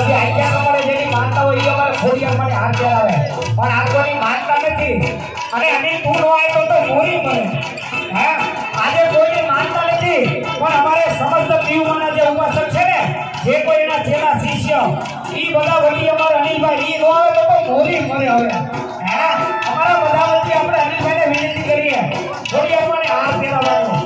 જે આજ્ઞા ન મળે જેની માનતા હોય એ અમારે ખોડિયાર માટે હાથ ધરાવે પણ આ કોઈની માનતા નથી અને અનિલ તું નો આવ્યો તો મોરી મળે હે આજે કોઈની માનતા નથી પણ અમારે સમસ્ત દીવમાના જે ઉપાસક છે ને જે કોઈ એના છેલ્લા શિષ્ય ઈ બધા વળી અમારે અનિલભાઈ ઈ નો આવે તો મોરી મળે હવે હે અમારા બધા વચ્ચે આપણે અનિલભાઈને વિનંતી કરીએ ખોડિયાર માટે હાથ ધરાવવાનો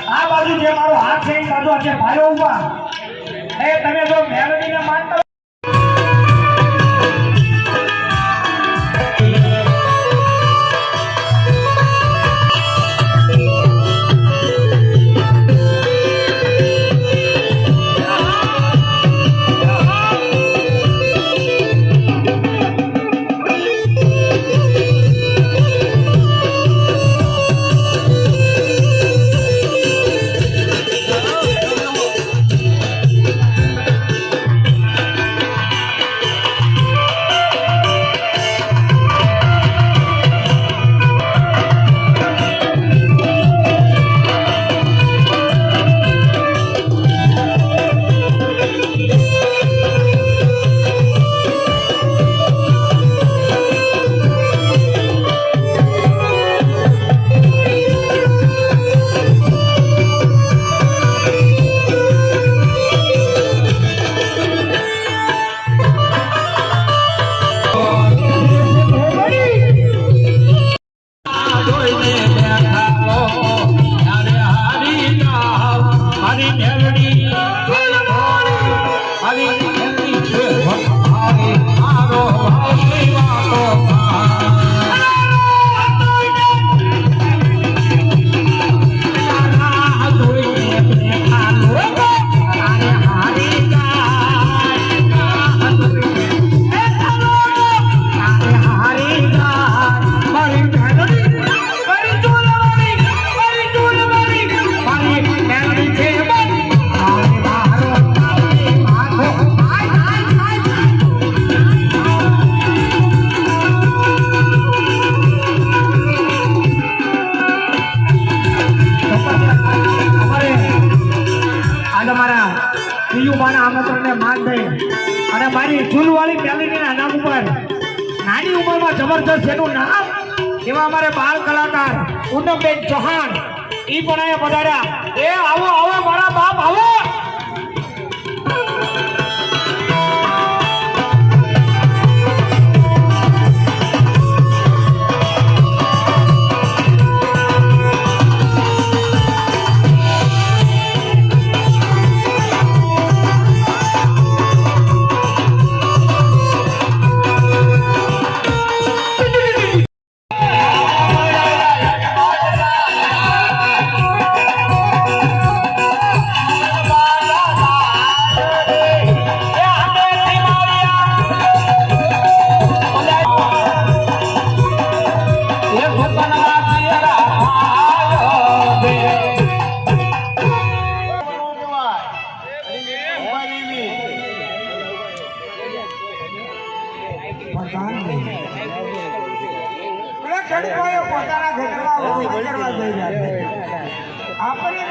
આ બાજુ જે મારો હાથ છે એ બાજુ છે ભાઈઓ ઉભા એ તમે જો મેલડીને માનતા આમંત્રણને માન દઈ અને મારી ઝૂલવાળી મેલડીના નામ ઉપર નાની ઉંમરમાં જબરદસ્ત એનું નામ એવા અમારે બાળ કલાકાર પૂનમબેન ચૌહાણ ઈ પણ અહીંયા પધાર્યા એ આવો આવો મારા બાપ આવો પોતાના ઘરમાં જઈ રહ્યા છે. આપણે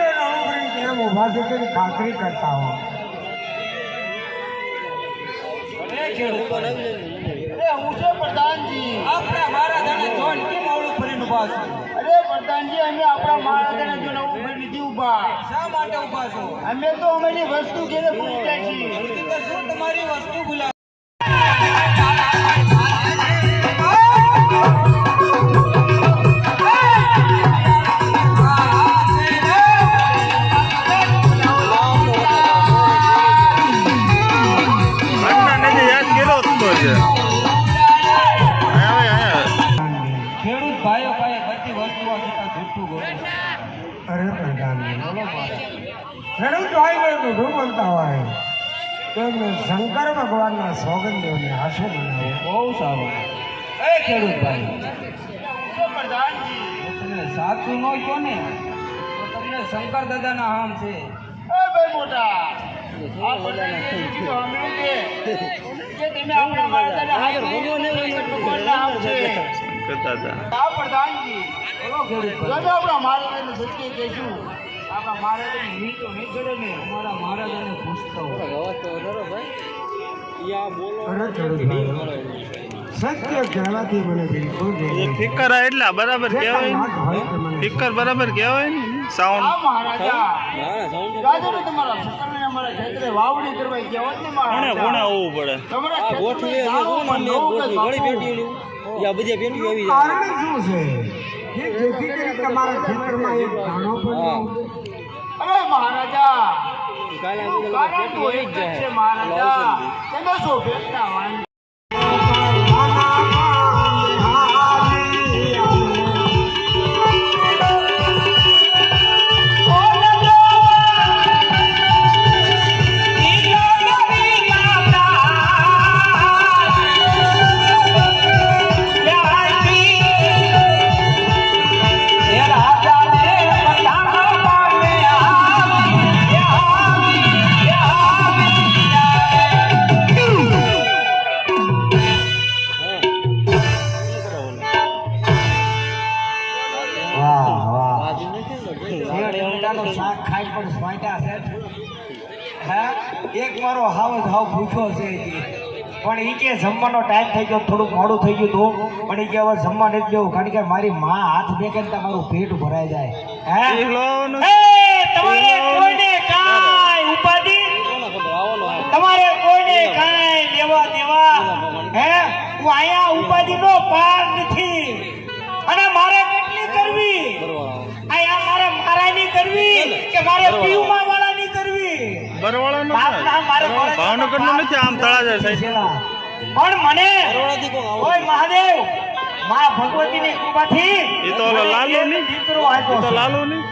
કેમ ઉભા છે તેની ખાતરી કરતા હો. પ્રધાનજી આપણા મહારાજાને જોન કેમ આવડું ફરીને ઉભા છો? અરે પ્રધાનજી અમે આપણા મહારાજાને જોઈને ઉભી નથી ઉભા. શા માટે ઉભા છો? અમે તો અમારી વસ્તુ ઘેરે ભૂલી જાય છીએ. તો શું તમારી વસ્તુ ભૂલા? ખેડૂત ભાઈઓ પાસે બધી વસ્તુઓ છતાં જૂઠું બોલે. અરે પ્રધાનજી ખેડૂત હોય ને દૂધું બોલતા હોય તો એમને શંકર ભગવાનના સોગંદોને હાસ્ય બનાવો. બહુ સારું. એ ખેડૂત ભાઈ, પ્રધાનજી તમે સાચું ન કહો ને તો તમને શંકર દાદાના આમ છે. એ ભાઈ મોટા આ પ્રધાનજી કીધું સાંભળ્યું કે તમે આપણા મહારાજાને હાથ ભગવાનના આમ છે. આ પ્રધાનજી બોલો ખેડૂત ભાઈ. જો આપણા મહારાજાને સત્ય કહેશું આપણા મહારાજાને મીઠો નહીં ચડે ને. અમારા મહારાજાને પૂછતો અરે ખેડૂત ભાઈ, સત્ય કહેવાથી મને બિલકુલ ફિકર એટલા બરાબર કહેવાય ને ફિકર બરાબર કહેવાય ને સાઉન્ડ આ મહારાજા રાજા ને તમારા સકરને અમારા ક્ષેત્રે વાવણી કરવા ગયા હોત ને કોણે મહારાજા કોણે આવવું પડે તમારા ક્ષેત્રે દારૂમાં નવું કંઈક કારણ શું છે કે જેથી કરી તમારા ખેતરમાં એક દાણો પણ ન ઉગે? અરે મહારાજા કારણ તો એક જ છે મહારાજા તમે શું ફેંકતા વાંધો શાક ખાઈ પણ સ્વાટા છે. હા, એક મારો હાવ ભૂખ્યો છે પણ એ કે જમવાનો ટાઈમ થઈ ગયો, થોડુંક મોડું થઈ ગયું તો પણ એ કે હવે જમવા નથી દેવું કારણ કે મારી માં હાથ દેખે ને તમારું પેટ ભરાઈ જાય. તમારે કોઈને કાંઈ ઉપાધિ, તમારે કોઈને કાંઈ લેવા દેવા હે હું અહીંયા ઉપાધિનો પાર નથી. અને મારે કેટલી કરવી અહીંયા મારે મારાની કરવી કે મારે પીવમાં વાળાની કરવી? બરવાળાનો ભાવનગરનો નથી, આમ તળાજા સાઈડ. પણ મને ઓય મહાદેવ માં ભગવતીની કૃપાથી એ તો ઓલો લાલુ ની દીકરો આપ્યો છે. લાલુ ની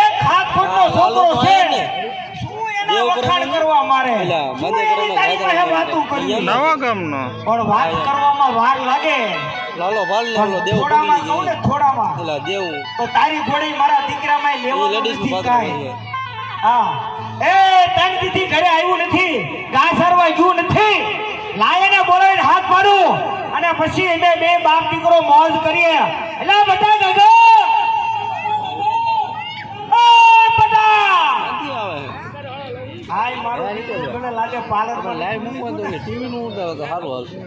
એક હાથ ફૂટનો છોકરો છે. શું એના વખાણ કરવા મારે? શું એની તારી પાસે વાતું કરવી? નવા ગામનો પણ વાત કરવામાં વાર લાગે. લાલો ભાલ થોડામાં કહું ને થોડામાં દેવું તો તારી ઘોડી મારા દીકરામાં લેવાનું નથી કાંઈ. હા, એ તન દીધી ઘરે આવ્યું નથી, ગાય સરવા ગયું નથી, લાયને બોલાવીને હાથ પાડું અને પછી અમે બે બાપ દીકરો મોજ કરીએ. એટલે બધા ગગો હાય મારો દીકરો મને લાગે પાલર પર લાઈવ મૂકવા તો ટીવી નું ઉતારો તો સારું આવશે.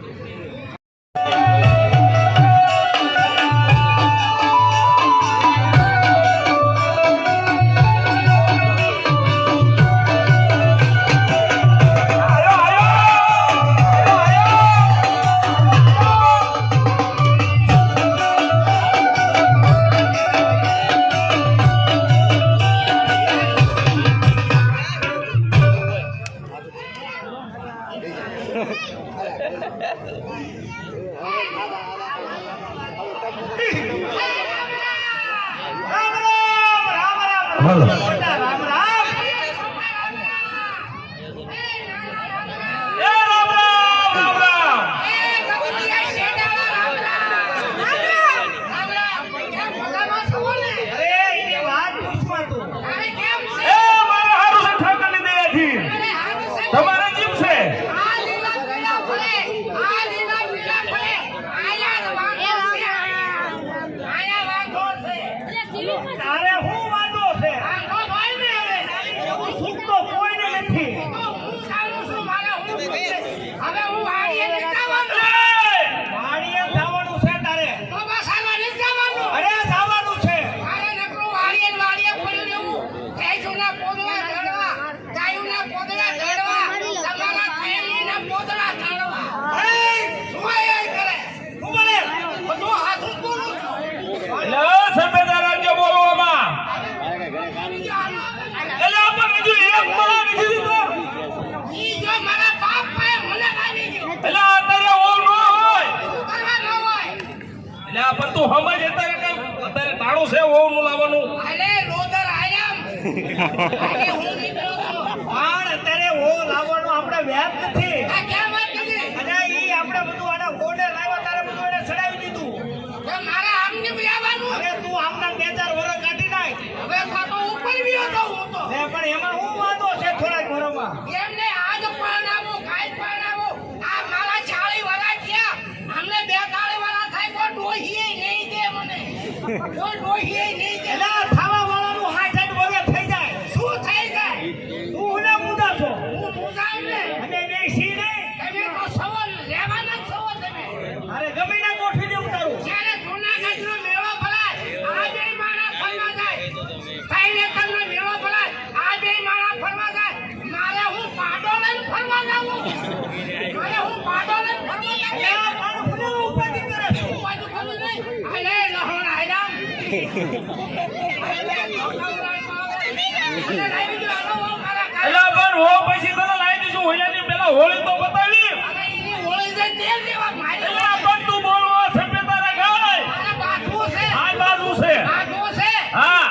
બોલો. તું સમજ અત્યારે તાળું છે ઓવનું લાવવાનું અરે રોદર આયામ અરે હું નીકળો છું પણ અત્યારે ઓ લાવવાનો આપણે વ્યાજ નથી આ ક્યાં વાત કરી અને ઈ આપણે બધું આના ઓર્ડર લાવ્યા તારે બધું એને ચડાવી દીધું તો મારા આમને આવવાનું હવે તું આમના 2-4 વર્ષ કાઢી નાખ હવે પાછો ઉપર ગયો તો હું તો પણ એમાં હું વાંધો છે થોડાક ઘરોમાં એમને આજ પણ આવો કાલ પણ આવો આ મારા 40 વર્ષ થયા અમને 42 વર્ષ થાય કોઈ ડોહીએ નહીં દે મને કોઈ ડોહીએ નહીં દે એલા ખાવા વાળાનું 60 વર્ષ થઈ જાય શું થઈ જાય તું ઓલા મુદા છો હું મુજાવ ને અને બેસી નહીં તમે તો સવાલ લેવાના જ છો તમે અરે ગમે ના ગોઠવી દેવું તારું જ્યારે જૂનાગઢનો મેળો ભરાય આ બે માણા ફરવા જાય સાઈનેતરનો મેળો ભરાય આ બે માણા ફરવા જાય મારે હું પાડો લઈને ફરવા જાવું મારે હું પાડો લઈને ફરવા જાવું આ મારું ફૂલે ઉપાધી કરે છે હું પાછું ફરું નહીં અરે લહણ આયરામ એલા પણ હો પછી તને લાવી દઈશું હોળીની પેલા હોળી તો બતાવી એલા પણ તું બોલવો સભ્યતા રખાય આ બાજુ છે હા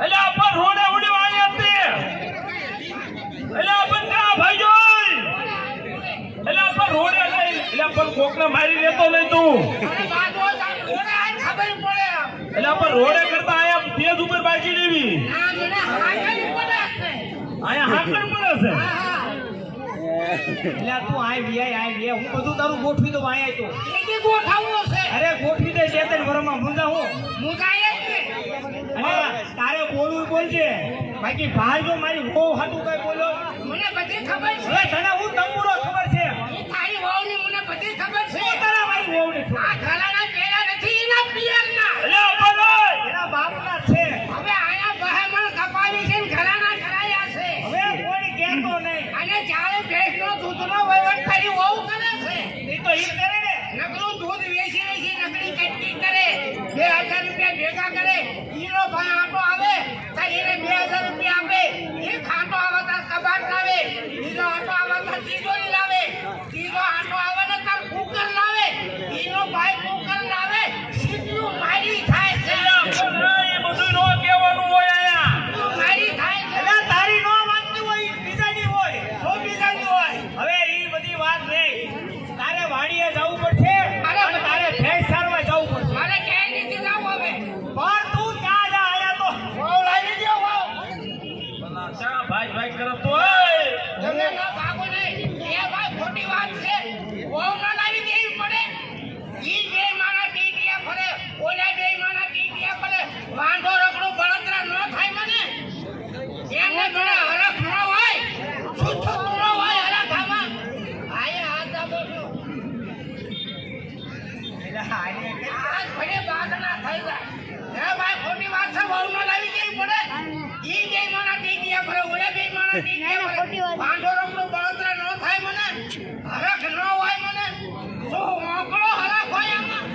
એલા પણ રોડે ઉડી વાળી હતી એલા પણ કા ભાઈઓ એલા પણ રોડે લઈ એલા પણ કોકને મારી લેતો નહીં તું એલા પણ રોડે કરતા આયા તેજ ઉપર બાજી લેવી આયા હાકર પડે છે એટલે તું આય હું બધું તારું ગોઠવી દઉં આય તો અરે ગોઠવી દે 2-3 વર્ષમાં મુંજા હું અને તારે બોલવું બોલજે બાકી બહાર જો મારી બહુ હાટું કઈ બોલો મને બધી ખબર છે હવે તને હું તંબુરો ખબર છે તારી વહુની મને બધી ખબર છે હું તારા મારી વહુને છું. આ ઘરાના પેલા નથી એના પિયરના એલા પણ એના બાપના છે હવે આયા બહેમણ કપાવી છે ને ઘરાના કરાયા છે હવે કોઈ કહેતો નહીં અને જ્યારે ભેંસનો દૂધનો વહીવટ કરી વહુ કરે છે એ તો ઈ કરે ને નકરું દૂધ વેચી વેચી નકરી કટકી કરે 2000 રૂપિયા ભેગા કરે ઈનો ભાઈ આટો આવે તો એને 2000 રૂપિયા આપે એ ખાટો આવે તો કબાટ લાવે ઈનો આટો આવે તો તિજોરી લાવે ઈનો આટો આવે ને તો કુકર લાવે ઈનો ભાઈ કુકર લાવે સીધું મારી થાય છે એલા પણ એ બધું નો કહેવાનું હોય આયા સીધું મારી થાય છે એટલે તારી નો વાંચતી હોય ઈ બીજાની હોય સો બીજાની હોય હવે ઈ બધી વાત નહીં તારે વાડીએ જવું પડશે અને તારે ભેંસ સારવા જવું પડશે મારે ક્યાંય નથી જવું હવે પણ તું ક્યાં જા આયા તો વહુ લાવી દો વહુ શા ભાઈ કરતો હોય તમે ના ભાગો નહીં એ ભાઈ ખોટી વાત છે વહુ ના લાવી દેવી પડે ઈ બે માણા ટીટિયા ફરે ઓલા બે માણા ટીટિયા ફરે વાંઢો રખડો બળતરા ન થાય મને એમને મને હરખ ન હોય છૂછું ન હોય હરખ આમાં આયા હાથ દાબો છો એટલે હાલે આજ ભલે બાગના થઈ જાય હે ભાઈ ખોટી વાત છે વહુ ના લાવી દેવી પડે ઈ બે માણા ટીટિયા ફરે ઓલા બે માણા ટીટિયા ફરે વાંઢો રખડો બળતરા ન થાય મને હરખ ન હોય મને શું મોકળો હરખ હોય આમાં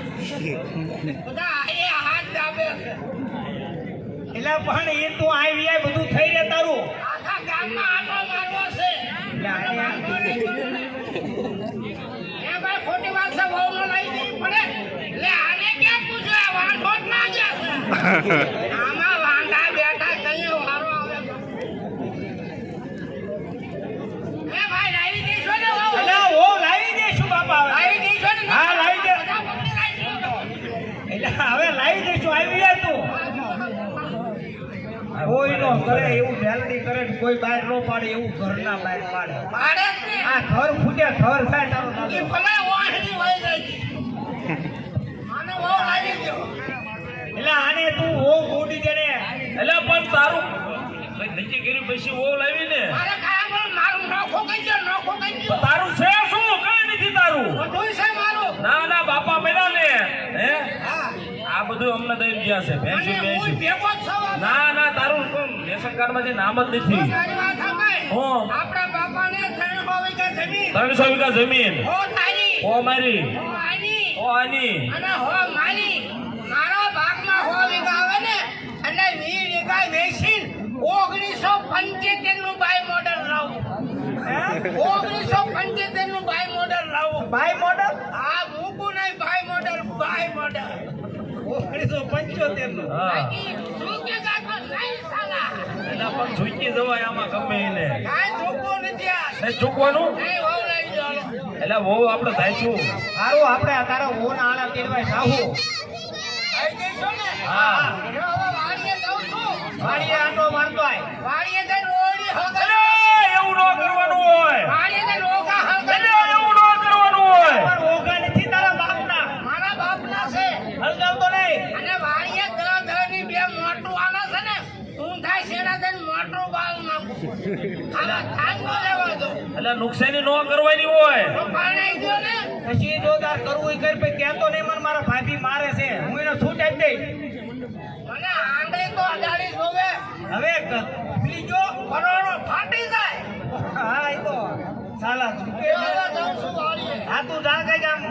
બધા એ હાથ દાબે છે એટલે પણ એ તું આવી આય બધું થઈ રહે તારું આખા ગામમાં આટો મારવો છે એટલે આને આમ એ ભાઈ ખોટી વાત છે વહુ ન લાવી દેવી પડે એટલે આને ક્યાં પૂછે વાંઢો જ ના જાય આમાં વાંઢા બેઠા કઈ વારો આવે એ ભાઈ લાવી દેશો ને વહુ એટલે ઓ લાવી દઈશું બાપા હવે. લાવી દેશો ને હા, લાવી દે. બધા પકડી લાવી દો. એટલે હવે લાવી દઈશું આવી આય તું કોઈ નો કરે એવું મેલડી કરે ને કોઈ બહાર નો પાડે એવું ઘરના બહાર પાડે પાડે જ ને. આ ઘર ફૂટે ઘર થાય તારું ઈ નામ. ભલે વાંઢી વહી જાય છે. આને વહુ લાવી દો. એટલે આને તું ઓ મોટી દેને એલા પણ તારું નક્કી કર્યું પછી ઓ લાવી ને મારે કાયા બોલ મારું નોખો કઈ દો નોખો કઈ તો દો તારું છે શું કઈ નથી તારું બધું છે મારું ના ના બાપા મેળા ને હે હા આ બધું અમને દઈ ગયા છે અને ભેંસી હું ભેંસી ભેગો જ છું. ના ના તારું રેશન કાર્ડ માંથી નામ જ તો નથી તારી વાત સાંભળ. હો. આપણા બાપાને 300 વીઘા જમીન 300 વીઘા જમીન હો તારી ઓ મારી હો આની ઓ આની અને હો મારી મારા ભાગમાં હો વીઘા આવે ને એટલે 20 વીઘા વેચીને 1975 નું બાય મોડલ લાવું 1975 નું બાય મોડલ લાવું બાય મોડલ આ મૂકું નહીં બાય મોડલ બાય હા બાકી ઝૂકેગા તો નહીં સાલા. એના પણ ઝૂકી જવાય આમાં ગમે એને કાંઈ ઝૂકવું નથી આ. નહીં ઝૂકવાનું નહીં વહુ લઈ જાઓ. એટલે બહુ આપણે થાયશું સારું આપણે તારા ઓન આળા તેડવાય જાવું આવી જઈશું ને? હા. જો હવે વાડીએ જાઉં છું. વાડીએ આંટો મારતો આય વાડીએ જઈને ઓળી હળગાવી. અરે એવું ન કરવાનું હોય વાડીએ જઈને ઓગા અરે હળગાવી. એવું ન કરવાનું હોય પણ ઓગા નથી તારા બાપના મારા બાપના છે. હલગાવતો નહીં અને વાડીએ દળની બે મોટું આના છે ને હું થાય શેડા થઈને મોટું બાલ નાખું. આમાં થાંગો લેવા દો. એટલે નુકસાની ન કરવાની હોય તો પાણી ગયો ને પછી જો તાર કરવું ઈ કર પછી કહેતો નહીં મને મારા ભાભી મારે છે હું એને છૂટ આપી દઈશ મને આંગળી તો અડાડી જોવે. હવે ભૂલી ગયો કરોડો ફાટી જાય. હા એ તો સાલા ઝૂકે એ હવે જાઉં છું વાડીએ. હા તું જા કઈ આમ